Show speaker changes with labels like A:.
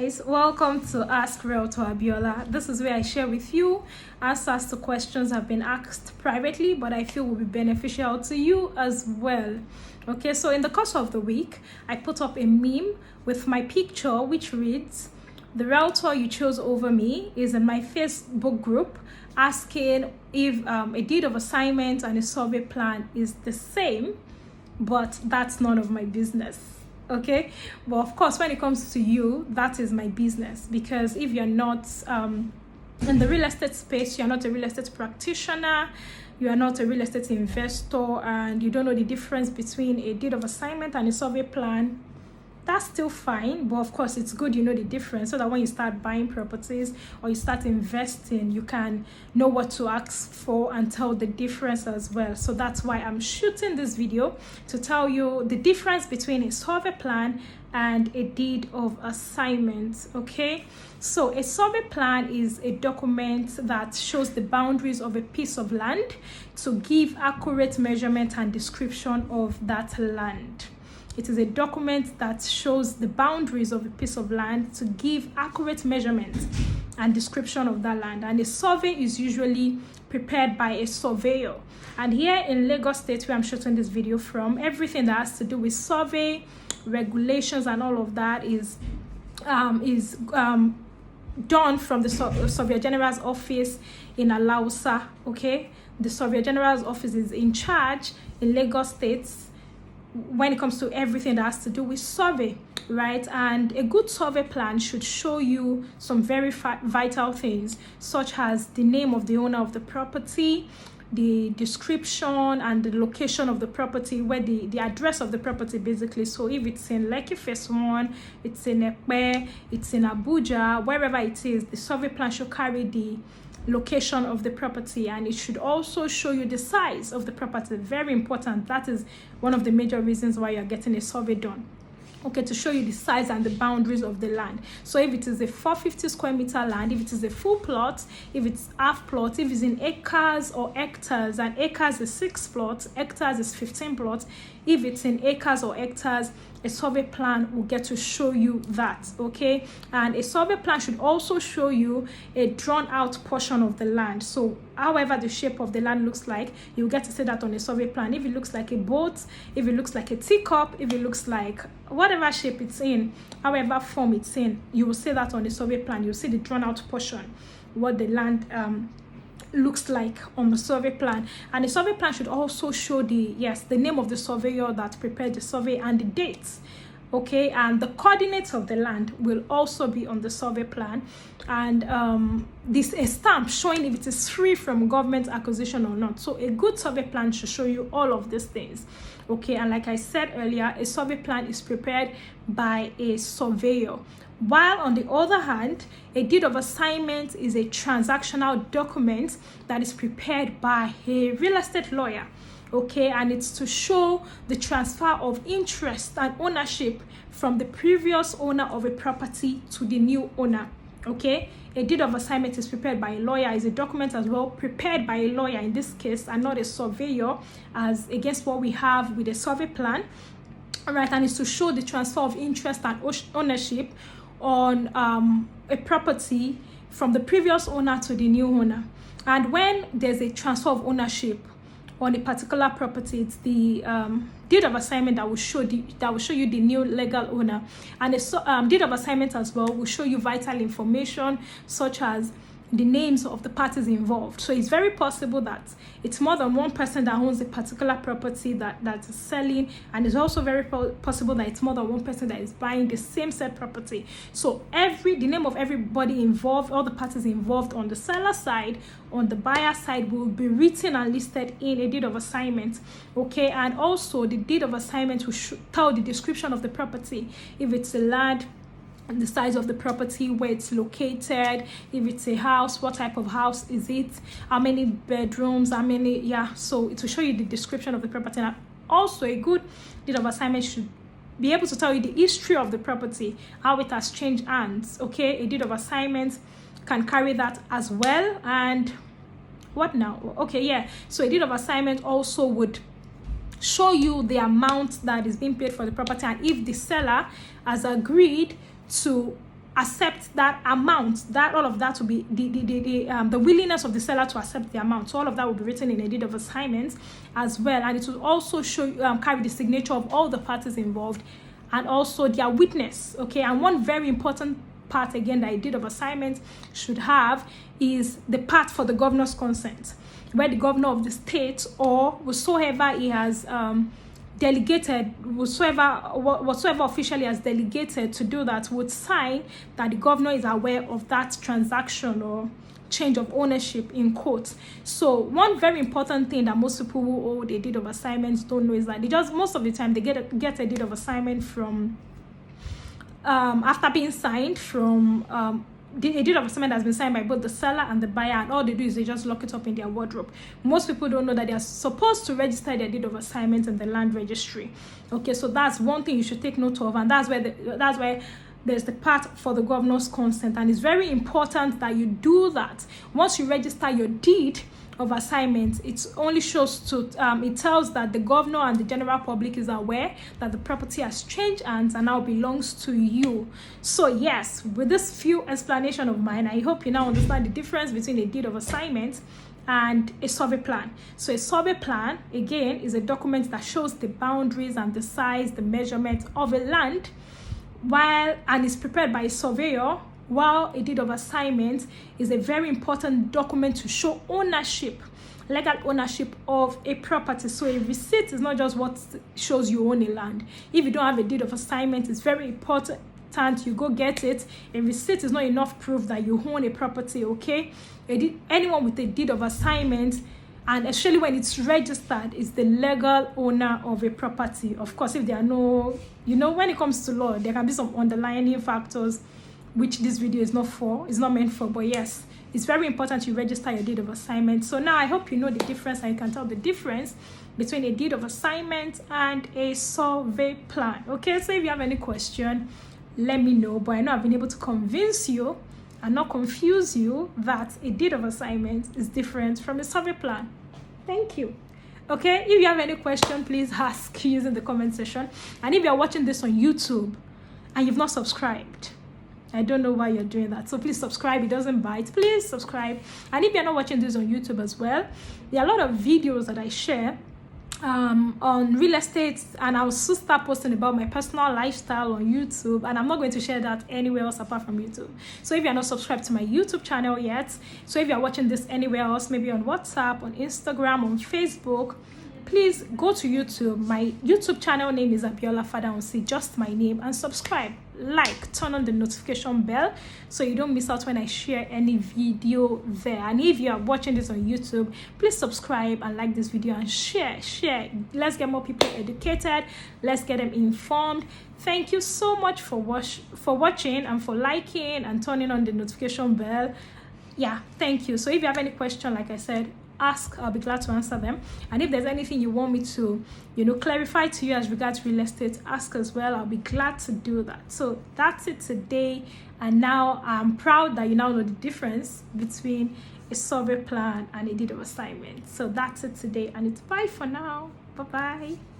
A: guys, welcome to Ask Realtor Abiola. This is where I share with you answers to questions I've been asked privately, but I feel will be beneficial to you as well. Okay, so in the course of the week, I put up a meme with my picture which reads, "The realtor you chose over me is in my Facebook group asking if a deed of assignment and a survey plan is the same, but that's none of my business." Okay, but of course when it comes to you, that is my business, because if you're not in the real estate space, you're not a real estate practitioner, you are not a real estate investor, and you don't know the difference between a deed of assignment and a survey plan, that's still fine. But of course it's good you know the difference, so that when you start buying properties or you start investing, you can know what to ask for and tell the difference as well. So that's why I'm shooting this video, to tell you the difference between a survey plan and a deed of assignment. Okay, so a survey plan is a document that shows the boundaries of a piece of land to give accurate measurement and description of that land. It is a document that shows the boundaries of a piece of land to give accurate measurement and description of that land. And a survey is usually prepared by a surveyor. And here in Lagos State, where I'm shooting this video from, everything that has to do with survey, regulations and all of that is done from the Surveyor General's office in Alausa. Okay, the Surveyor General's office is in charge in Lagos State when it comes to everything that has to do with survey, right? And a good survey plan should show you some very vital things, such as the name of the owner of the property, the description and the location of the property, where the address of the property basically. So if it's in Lekki Phase 1, it's in Ekpe, it's in Abuja, wherever it is, the survey plan should carry the location of the property, and it should also show you the size of the property. Very important. That is one of the major reasons why you're getting a survey done. Okay, to show you the size and the boundaries of the land. So if it is a 450 square meter land, if it is a full plot, if it's half plot, if it's in acres or hectares, and acres is 6 plots, hectares is 15 plots, if it's in acres or hectares, a survey plan will get to show you that. Okay, and a survey plan should also show you a drawn out portion of the land. So however the shape of the land looks like, you get to see that on a survey plan. If it looks like a boat, if it looks like a teacup, if it looks like whatever shape it's in, however form it's in, you will see that on a survey plan. You'll see the drawn out portion, what the land looks like on the survey plan. And the survey plan should also show the name of the surveyor that prepared the survey and the dates. Okay, and the coordinates of the land will also be on the survey plan, and this a stamp showing if it is free from government acquisition or not. So a good survey plan should show you all of these things. Okay, and like I said earlier, a survey plan is prepared by a surveyor, while on the other hand, a deed of assignment is a transactional document that is prepared by a real estate lawyer. Okay, and it's to show the transfer of interest and ownership from the previous owner of a property to the new owner. Okay, a deed of assignment is prepared by a lawyer, is a document as well prepared by a lawyer in this case, and not a surveyor, as against what we have with a survey plan. All right, and it's to show the transfer of interest and ownership on a property from the previous owner to the new owner. And when there's a transfer of ownership on a particular property, it's the deed of assignment that will show you the new legal owner. And a deed of assignment as well will show you vital information, such as the names of the parties involved. So it's very possible that it's more than one person that owns a particular property that is selling, and it's also very possible that it's more than one person that is buying the same said property. So the name of everybody involved, all the parties involved on the seller side, on the buyer side, will be written and listed in a deed of assignment. Okay, and also the deed of assignment will tell the description of the property, if it's a land, the size of the property, where it's located, if it's a house, what type of house is it, how many bedrooms, so it will show you the description of the property. And also a good deed of assignment should be able to tell you the history of the property, how it has changed hands. Okay, a deed of assignment can carry that as well. And what now? Okay, yeah, so a deed of assignment also would show you the amount that is being paid for the property, and if the seller has agreed to accept that amount, that all of that will be the willingness of the seller to accept the amount. So all of that will be written in a deed of assignment as well, and it will also show carry the signature of all the parties involved and also their witness. Okay, and one very important part again that a deed of assignment should have is the part for the governor's consent, where the governor of the state or whatsoever he has delegated, whatsoever officially has delegated to do that, would sign that the governor is aware of that transaction or change of ownership in quotes. So one very important thing that most people who hold a deed of assignment don't know is that they just, most of the time, they get a deed of assignment from after being signed from a deed of assignment has been signed by both the seller and the buyer, and all they do is they just lock it up in their wardrobe. Most people don't know that they are supposed to register their deed of assignment in the land registry. Okay, so that's one thing you should take note of, and that's where there's the part for the governor's consent, and it's very important that you do that. Once you register your deed of assignment, it only shows to it tells that the governor and the general public is aware that the property has changed hands and now belongs to you. So yes, with this few explanation of mine, I hope you now understand the difference between a deed of assignment and a survey plan. So a survey plan, again, is a document that shows the boundaries and the size, the measurement of a land, and is prepared by a surveyor, while a deed of assignment is a very important document to show ownership, legal ownership of a property. So a receipt is not just what shows you own a land. If you don't have a deed of assignment, it's very important you go get it. A receipt is not enough proof that you own a property. Okay, anyone with a deed of assignment, and especially when it's registered, is the legal owner of a property. Of course, if there are no, when it comes to law, there can be some underlying factors which this video is not meant for, but yes, it's very important you register your deed of assignment. So now I hope you know the difference, and you can tell the difference between a deed of assignment and a survey plan. Okay, so if you have any question, let me know, but I know I've been able to convince you and not confuse you that a deed of assignment is different from a survey plan. Thank you. Okay, if you have any question, please ask using the comment section. And if you're watching this on YouTube and you've not subscribed, I don't know why you're doing that. So please subscribe. It doesn't bite. Please subscribe. And if you're not watching this on YouTube as well, there are a lot of videos that I share on real estate, and I'll soon start posting about my personal lifestyle on YouTube, and I'm not going to share that anywhere else apart from YouTube. So if you're not subscribed to my YouTube channel yet, so if you're watching this anywhere else, maybe on WhatsApp, on Instagram, on Facebook, please go to YouTube. My YouTube channel name is Abiola Fadahunsi, just my name, and subscribe, like, turn on the notification bell so you don't miss out when I share any video there. And if you are watching this on YouTube, please subscribe and like this video and share. Let's get more people educated. Let's get them informed. Thank you so much for watching and for liking and turning on the notification bell. Yeah, thank you. So if you have any question, like I said, ask. I'll be glad to answer them. And if there's anything you want me to clarify to you as regards real estate, ask as well. I'll be glad to do that. So that's it today, and now I'm proud that you now know the difference between a survey plan and a deed of assignment. So that's it today, and it's bye for now. Bye bye.